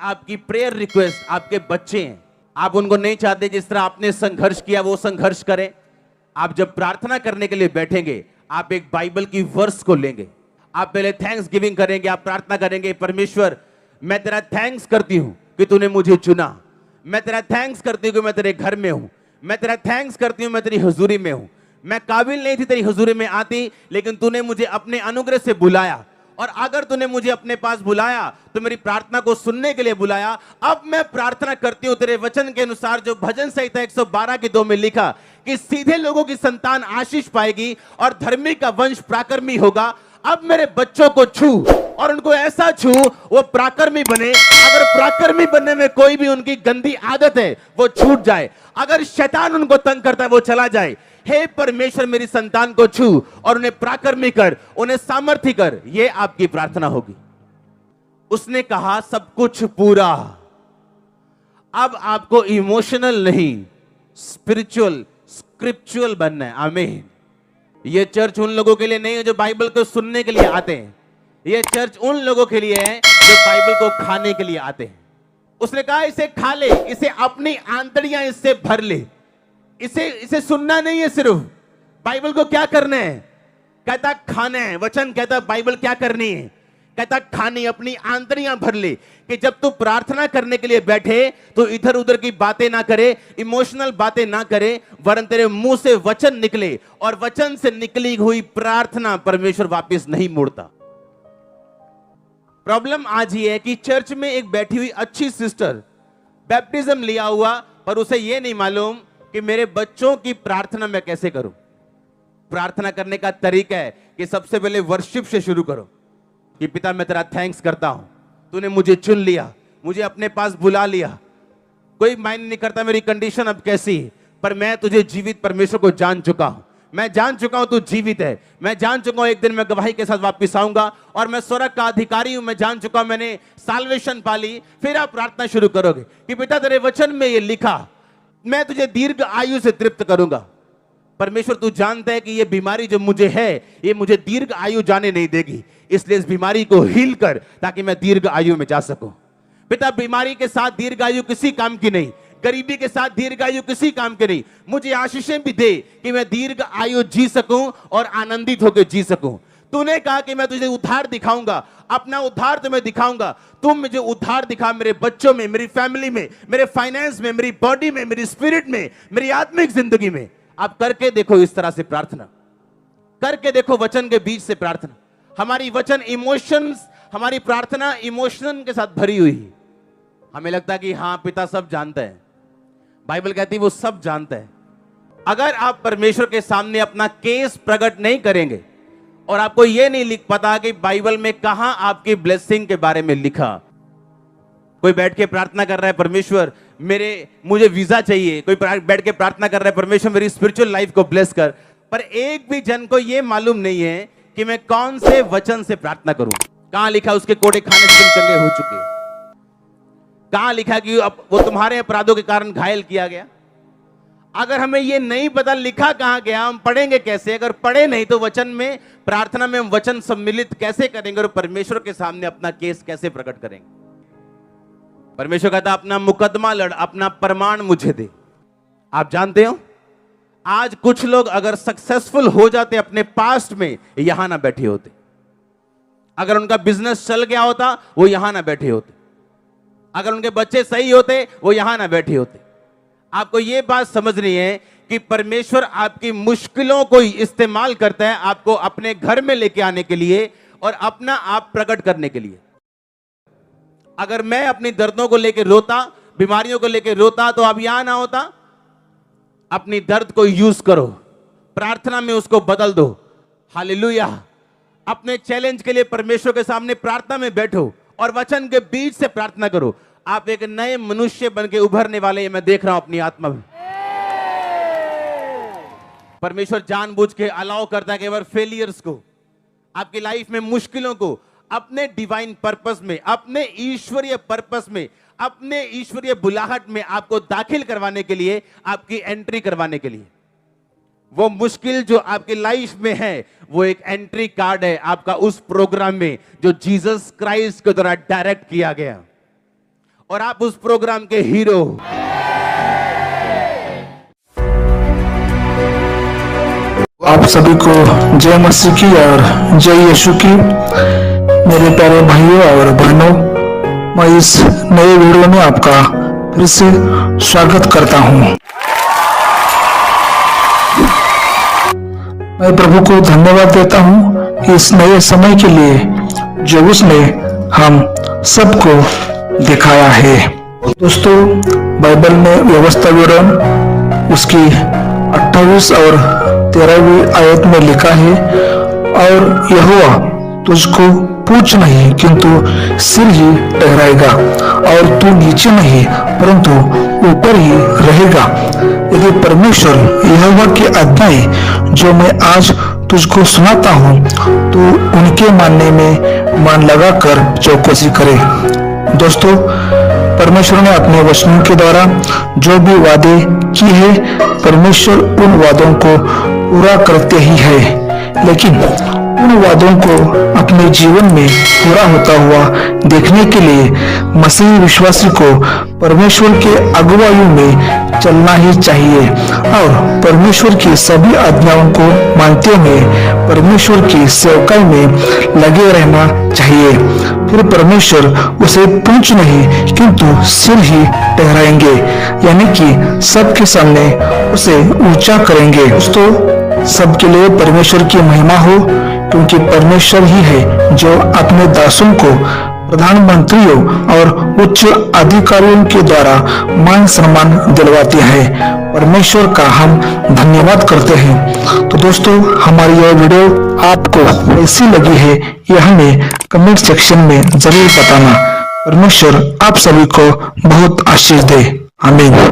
आपकी prayer request, आपके बच्चे हैं, आप उनको नहीं चाहते जिस तरह आपने संघर्ष किया वो संघर्ष करें। आप जब प्रार्थना करने के लिए बैठेंगे, आप एक बाइबल की वर्स को लेंगे, आप पहले थैंक्स गिविंग करेंगे, आप प्रार्थना करेंगे, परमेश्वर मैं तेरा थैंक्स करती हूं कि तूने मुझे चुना, मैं तेरा थैंक्स करती हूं कि मैं तेरे घर में हूं, मैं तेरा थैंक्स करती हूं मैं तेरी हुजूरी में हूं, मैं काबिल नहीं थी तेरी हुजूरी में आती, लेकिन तूने मुझे अपने अनुग्रह से बुलाया, और अगर तूने मुझे अपने पास बुलाया तो मेरी प्रार्थना को सुनने के लिए बुलाया। अब मैं प्रार्थना करती हूं तेरे वचन के अनुसार, जो भजन संहिता 112 की 2 में लिखा कि सीधे लोगों की संतान आशीष पाएगी और धर्मी का वंश प्राकर्मी होगा। अब मेरे बच्चों को छू और उनको ऐसा छू वो प्राकर्मी बने। अगर प्राकर्मी बनने में कोई भी उनकी गंदी आदत है वो छूट जाए, अगर शैतान उनको तंग करता है वो चला जाए। हे परमेश्वर मेरी संतान को छू और उन्हें प्राकर्मी कर, उन्हें सामर्थ्य कर, ये आपकी प्रार्थना होगी। उसने कहा सब कुछ पूरा। अब आपको इमोशनल नहीं, स्पिरिचुअल स्क्रिप्चुअल बनना है। आमीन। ये चर्च उन लोगों के लिए नहीं है जो बाइबल को सुनने के लिए आते हैं, ये चर्च उन लोगों के लिए है जो बाइबल को खाने के लिए आते हैं। उसने कहा इसे खा ले, इसे अपनी आंतड़ियां इससे भर ले। इसे सुनना नहीं है सिर्फ, बाइबल को क्या करना है? कहता खाना है। वचन कहता बाइबल क्या करनी है? कहता खानी, अपनी आंतड़ियां भर ले। कि जब तू प्रार्थना करने के लिए बैठे तो इधर उधर की बातें ना करे, इमोशनल बातें ना करे, वरन तेरे मुंह से वचन निकले, और वचन से निकली हुई प्रार्थना परमेश्वर वापस नहीं मोड़ता। प्रॉब्लम आज ये है कि चर्च में एक बैठी हुई अच्छी सिस्टर बैप्टिज्म लिया हुआ, पर उसे यह नहीं मालूम कि मेरे बच्चों की प्रार्थना मैं कैसे करूं। प्रार्थना करने का तरीका है कि सबसे पहले वर्शिप से शुरू करो कि पिता मैं तेरा थैंक्स करता हूं, तूने मुझे चुन लिया, मुझे अपने पास बुला लिया। कोई मायने नहीं करता मेरी कंडीशन अब कैसी है, पर मैं तुझे जीवित परमेश्वर को जान चुका हूं। मैं जान चुका हूं तू जीवित है, मैं जान चुका हूं एक दिन मैं गवाही के साथ वापस आऊंगा, और मैं स्वर्ग का अधिकारी हूं, मैं जान चुका हूं मैंने साल्वेशन पाली। फिर आप प्रार्थना शुरू करोगे कि पिता तेरे वचन में ये लिखा मैं तुझे दीर्घ आयु से तृप्त करूंगा। परमेश्वर तू जानता है कि ये बीमारी जो मुझे है ये मुझे दीर्घ आयु जाने नहीं देगी, इसलिए इस बीमारी को हील कर ताकि मैं दीर्घ आयु में जा सकूं। पिता बीमारी के साथ दीर्घ आयु किसी काम की नहीं, गरीबी के साथ दीर्घ आयु किसी काम की नहीं। मुझे आशीषें भी दे कि मैं दीर्घ आयु जी सकूं और आनंदित होकर जी सकूं। तूने कहा कि मैं तुझे उद्धार दिखाऊंगा, अपना उद्धार तुम्हें दिखाऊंगा। तुम मुझे उद्धार दिखा मेरे बच्चों में, मेरी फैमिली में, मेरे फाइनेंस में, मेरी बॉडी में, मेरी स्पिरिट में, मेरी आत्मिक जिंदगी में। आप करके देखो, इस तरह से प्रार्थना करके देखो, वचन के बीच से प्रार्थना। हमारी वचन इमोशंस, हमारी प्रार्थना इमोशन के साथ भरी हुई है। हमें लगता है कि हां पिता सब जानता है, बाइबल कहती है वो सब जानता है। अगर आप परमेश्वर के सामने अपना केस प्रकट नहीं करेंगे और आपको यह नहीं लिख पता कि बाइबल में कहां आपकी ब्लेसिंग के बारे में लिखा। कोई बैठ के प्रार्थना कर रहा है परमेश्वर मुझे वीजा चाहिए, कोई बैठ के प्रार्थना कर रहा है परमेश्वर मेरी स्पिरिचुअल लाइफ को ब्लेस कर, पर एक भी जन को यह मालूम नहीं है कि मैं कौन से वचन से प्रार्थना करूं। कहां लिखा उसके कोड़े खाने से तुम चंगे हो चुके, कहां लिखा कि वो तुम्हारे अपराधों के कारण घायल किया गया। अगर हमें यह नहीं पता लिखा कहां गया, हम पढ़ेंगे कैसे? अगर पढ़े नहीं तो वचन में, प्रार्थना में हम वचन सम्मिलित कैसे करेंगे और परमेश्वर के सामने अपना केस कैसे प्रकट करेंगे? परमेश्वर कहता अपना मुकदमा लड़, अपना प्रमाण मुझे दे। आप जानते हो आज कुछ लोग अगर सक्सेसफुल हो जाते अपने पास्ट में, यहां ना बैठे होते। अगर उनका बिजनेस चल गया होता वो यहां ना बैठे होते। अगर उनके बच्चे सही होते वो यहां ना बैठे होते। आपको यह बात समझनी है कि परमेश्वर आपकी मुश्किलों को इस्तेमाल करता है आपको अपने घर में लेके आने के लिए और अपना आप प्रकट करने के लिए। अगर मैं अपनी दर्दों को लेकर रोता, बीमारियों को लेकर रोता, तो अब यहां ना होता। अपनी दर्द को यूज करो, प्रार्थना में उसको बदल दो। हालेलुया। अपने चैलेंज के लिए परमेश्वर के सामने प्रार्थना में बैठो और वचन के बीच से प्रार्थना करो। आप एक नए मनुष्य बन के उभरने वाले, मैं देख रहा हूं अपनी आत्मा में। परमेश्वर जानबूझ के अलाउ करता है कि अगर फेलियर्स को, आपकी लाइफ में मुश्किलों को अपने डिवाइन पर्पस में, अपने ईश्वरीय पर्पस में, अपने ईश्वरीय बुलाहट में आपको दाखिल करवाने के लिए, आपकी एंट्री करवाने के लिए। वो मुश्किल जो आपकी लाइफ में है वो एक एंट्री कार्ड है आपका उस प्रोग्राम में जो जीसस क्राइस्ट के द्वारा डायरेक्ट किया गया। और आप उस प्रोग्राम के हीरो। आप सभी को जय मसीह की और जय यीशु की। मेरे प्यारे भाइयों और बहनों, मैं इस नए वीडियो में आपका फिर से स्वागत करता हूं। मैं प्रभु को धन्यवाद देता हूं इस नए समय के लिए जो उसने हम सबको दिखाया है। दोस्तों, बाइबल में व्यवस्था विवरण उसकी 28 और 13वीं आयत में लिखा है, और यहोवा तुझको पूंछ नहीं किंतु सिर ही ठहराएगा, और तू नीचे नहीं परंतु ऊपर ही रहेगा। यदि परमेश्वर यहोवा की आज्ञाएं जो मैं आज तुझको सुनाता हूँ, तो उनके मानने में मन लगाकर चौकसी करे। दोस्तों, परमेश्वर ने अपने वचनों के द्वारा जो भी वादे किए हैं, परमेश्वर उन वादों को पूरा करते ही है, लेकिन उन वादों को अपने जीवन में पूरा होता हुआ देखने के लिए मसीही विश्वासी को परमेश्वर के अगुवाई में चलना ही चाहिए, और परमेश्वर की सभी आज्ञाओं को मानते हुए परमेश्वर की सेवकाई में लगे रहना चाहिए। फिर परमेश्वर उसे पूंछ नहीं किंतु सिर ही ठहराएंगे, यानी कि सबके सामने उसे ऊंचा करेंगे। दोस्तों, सबके लिए परमेश्वर की महिमा हो, क्योंकि परमेश्वर ही है जो अपने दासों को प्रधानमंत्रियों और उच्च अधिकारियों के द्वारा मान सम्मान दिलवाते हैं। परमेश्वर का हम धन्यवाद करते हैं। तो दोस्तों, हमारी यह वीडियो आपको कैसी लगी है, यह हमें कमेंट सेक्शन में जरूर बताना। परमेश्वर आप सभी को बहुत आशीष दे। आमीन।